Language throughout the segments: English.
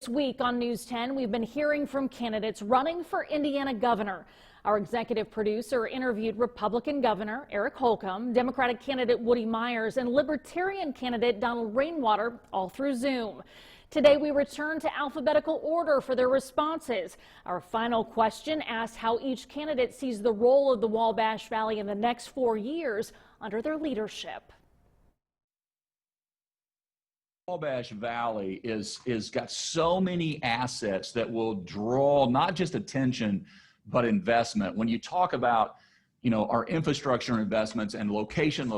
This week on News 10, we've been hearing from candidates running for Indiana governor. Our executive producer interviewed Republican Governor Eric Holcomb, Democratic candidate Woody Myers, and Libertarian candidate Donald Rainwater, all through Zoom. Today, we return to alphabetical order for their responses. Our final question asks how each candidate sees the role of the Wabash Valley in the next 4 years under their leadership. Wabash Valley is got so many assets that will draw not just attention but investment. When you talk about, our infrastructure investments and location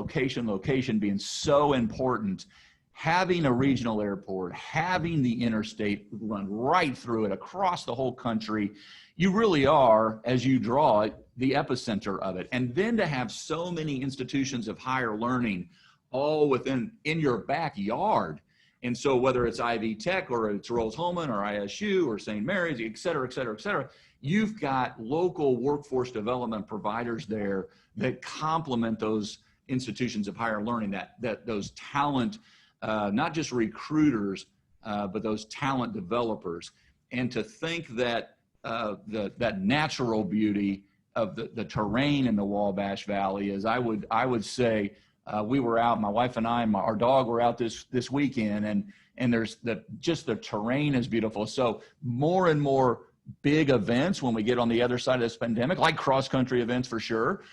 being so important, having a regional airport, having the interstate run right through it across the whole country, you really are, as you draw it, the epicenter of it. And then to have so many institutions of higher learning all in your backyard. And so whether it's Ivy Tech or it's Rose-Hulman or ISU or St. Mary's, et cetera, et cetera, et cetera, you've got local workforce development providers there that complement those institutions of higher learning, that those talent, not just recruiters, but those talent developers. And to think that that natural beauty of the terrain in the Wabash Valley is, I would say, we were out, my wife and I, our dog were out this weekend, and there's just the terrain is beautiful. So more and more big events when we get on the other side of this pandemic, like cross-country events for sure.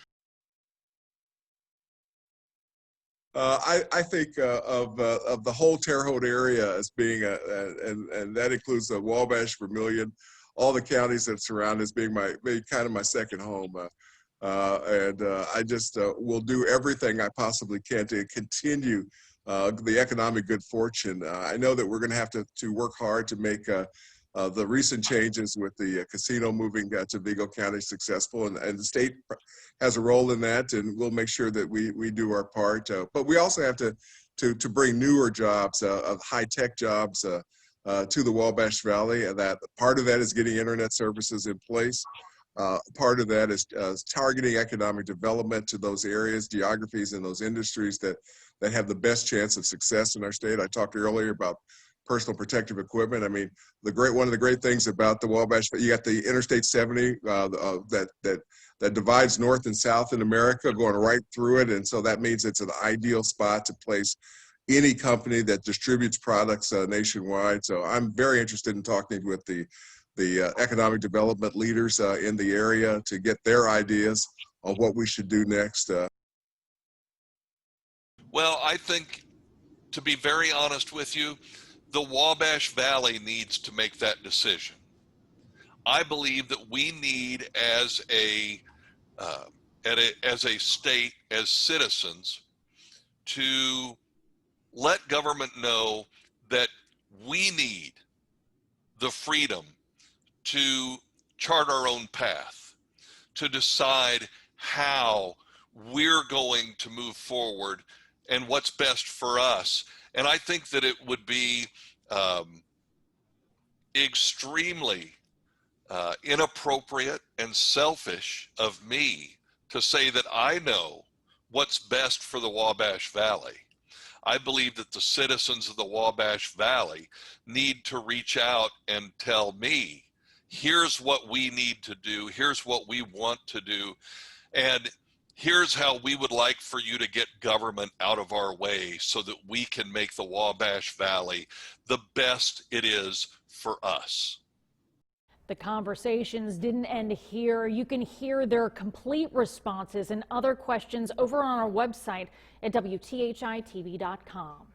I think of the whole Terre Haute area as being, and that includes the Wabash, Vermilion, all the counties that surround us being kind of my second home. I just will do everything I possibly can to continue the economic good fortune. I know that we're going to have to work hard to make the recent changes with the casino moving to Vigo County successful, and the state has a role in that, and we'll make sure that we do our part. But we also have to bring newer jobs, high-tech jobs to the Wabash Valley, and that part of that is getting internet services in place. Part of that is targeting economic development to those areas, geographies, and those industries that have the best chance of success in our state. I talked earlier about personal protective equipment. I mean, one of the great things about the Wabash, you got the Interstate 70 that divides North and South in America, going right through it, and so that means it's an ideal spot to place any company that distributes products nationwide. So I'm very interested in talking with the economic development leaders in the area to get their ideas on what we should do next. Well, I think, to be very honest with you, the Wabash Valley needs to make that decision. I believe that we need, as a state, as citizens, to let government know that we need the freedom to chart our own path, to decide how we're going to move forward and what's best for us. And I think that it would be extremely inappropriate and selfish of me to say that I know what's best for the Wabash Valley. I believe that the citizens of the Wabash Valley need to reach out and tell me, here's what we need to do, here's what we want to do, and here's how we would like for you to get government out of our way so that we can make the Wabash Valley the best it is for us. The conversations didn't end here. You can hear their complete responses and other questions over on our website at WTHI-TV.com.